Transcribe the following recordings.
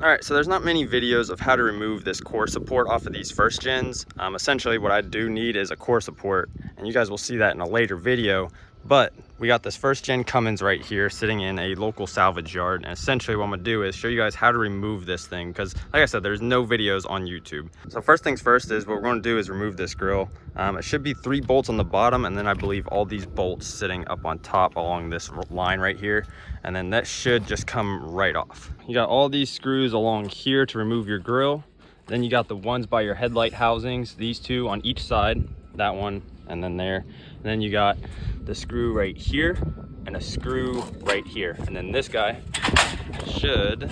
All right, so there's not many videos of how to remove this core support off of these first gens. Essentially what I do need is a core support, and you guys will see that in a later video. But we got this first gen Cummins right here sitting in a local salvage yard, and essentially what I'm gonna do is show you guys how to remove this thing, because like I said, there's no videos on YouTube. So first things first is what we're gonna do is remove this grill. It should be 3 bolts on the bottom, and then I believe all these bolts sitting up on top along this line right here, and then that should just come right off. You got all these screws along here to remove your grill. Then you got the ones by your headlight housings, these 2 on each side, that one and then there. And then you got the screw right here and a screw right here. And then this guy should,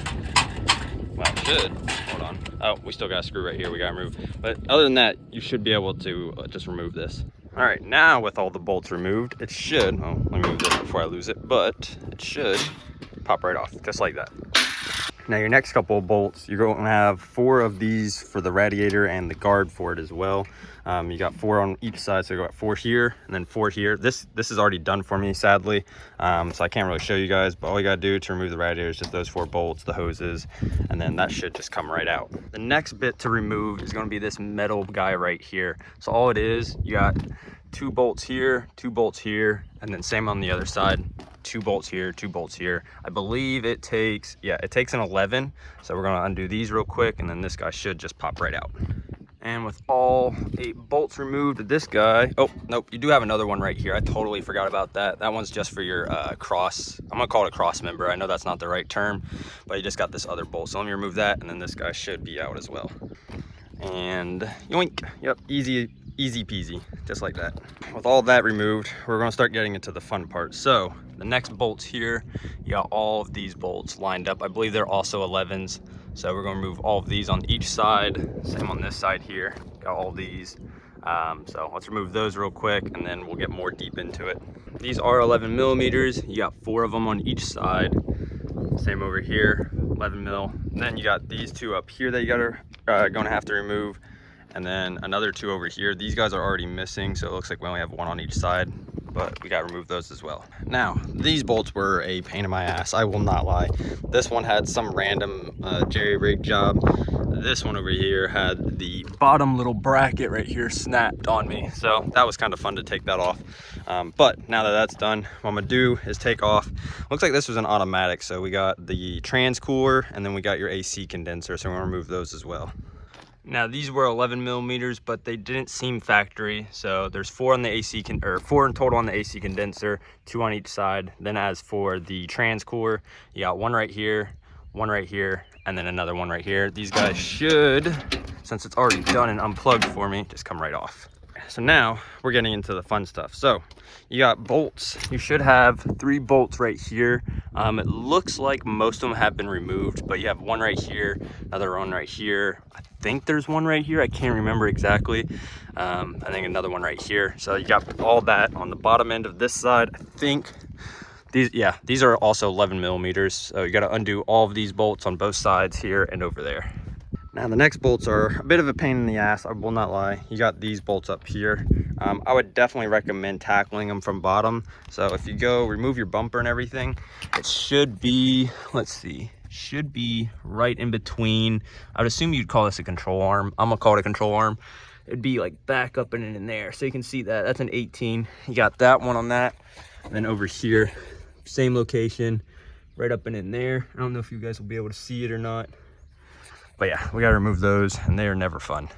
hold on. Oh, we still got a screw right here we gotta remove. But other than that, you should be able to just remove this. All right, now with all the bolts removed, it should, oh, let me move this before I lose it, but it should pop right off, just like that. Now your next couple of bolts, you're going to have 4 of these for the radiator and the guard for it as well. You got 4 on each side, so you got 4 here and then 4 here. This is already done for me, sadly, so I can't really show you guys, but all you gotta do to remove the radiator is just those 4 bolts, the hoses, and then that should just come right out. The next bit to remove is going to be this metal guy right here. So all it is, you got 2 bolts here, 2 bolts here, and then same on the other side. 2 bolts here, 2 bolts here. I believe it takes, yeah, it takes an 11. So we're gonna undo these real quick, and then this guy should just pop right out. And with all 8 bolts removed, this guy, oh, nope, you do have another one right here. I totally forgot about that. That one's just for your cross, I'm gonna call it a cross member. I know that's not the right term, but you just got this other bolt. So let me remove that, and then this guy should be out as well. And yoink, yep, easy peasy, just like that. With all that removed, we're gonna start getting into the fun part. So the next bolts here, you got all of these bolts lined up. I believe they're also 11s. So we're gonna remove all of these on each side. Same on this side here, got all these. So let's remove those real quick, and then we'll get more deep into it. These are 11 millimeters. You got 4 of them on each side. Same over here, 11 mil. And then you got these 2 up here that you gonna have to remove. And then another 2 over here. These guys are already missing, so it looks like we only have 1 on each side, but we gotta remove those as well. Now, these bolts were a pain in my ass, I will not lie. This one had some random jerry-rig job. This one over here had the bottom little bracket right here snapped on me, so that was kind of fun to take that off. But now that that's done, what I'm gonna do is take off. Looks like this was an automatic, so we got the trans cooler, and then we got your AC condenser, so we're gonna remove those as well. Now these were 11 millimeters, but they didn't seem factory. So there's 4 on the AC, or 4 in total on the AC condenser, 2 on each side. Then as for the trans cooler, you got 1 right here, 1 right here, and then another 1 right here. These guys should, since it's already done and unplugged for me, just come right off. So now we're getting into the fun stuff. So you got bolts. You should have 3 bolts right here. It looks like most of them have been removed, but you have 1 right here, another 1 right here. I think there's 1 right here. I can't remember exactly. I think another 1 right here. So you got all that on the bottom end of this side. I think these are also 11 millimeters. So you got to undo all of these bolts on both sides here and over there. Now the next bolts are a bit of a pain in the ass, I will not lie. You got these bolts up here. I would definitely recommend tackling them from bottom. So if you go remove your bumper and everything, it should be, let's see, should be right in between. I would assume you'd call this a control arm. I'm gonna call it a control arm. It'd be like back up and in there. So you can see that, that's an 18. You got that one on that. And then over here, same location, right up and in there. I don't know if you guys will be able to see it or not. But yeah, we gotta remove those, and they are never fun.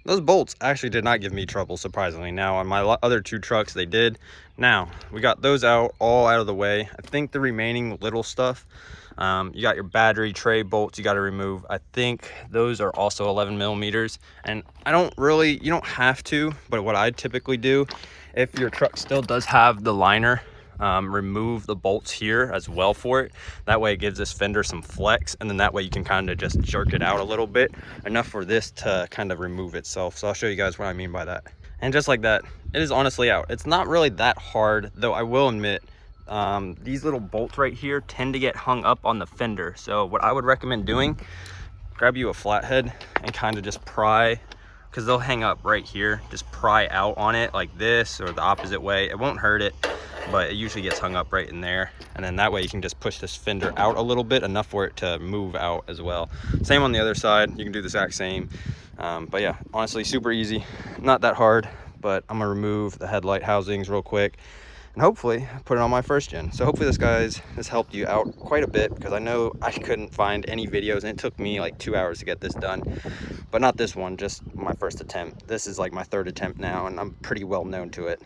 Those bolts actually did not give me trouble, surprisingly. Now, on my other 2 trucks, they did. Now, we got those all out of the way. I think the remaining little stuff, you got your battery tray bolts you gotta remove. I think those are also 11 millimeters. And you don't have to, but what I typically do, if your truck still does have the liner, remove the bolts here as well for it. That way it gives this fender some flex, and then that way you can kind of just jerk it out a little bit, enough for this to kind of remove itself. So I'll show you guys what I mean by that. And just like that, it is honestly out. It's not really that hard, though I will admit, these little bolts right here tend to get hung up on the fender. So what I would recommend doing, grab you a flathead and kind of just pry because they'll hang up right here. Just pry out on it like this or the opposite way. It won't hurt it, but it usually gets hung up right in there. And then that way you can just push this fender out a little bit, enough for it to move out as well. Same on the other side, you can do the exact same. But yeah, honestly, super easy, not that hard. But I'm gonna remove the headlight housings real quick and hopefully put it on my first gen. So hopefully this helped you out quite a bit, because I know I couldn't find any videos and it took me like 2 hours to get this done. But not this one, just my first attempt. This is like my third attempt now and I'm pretty well known to it.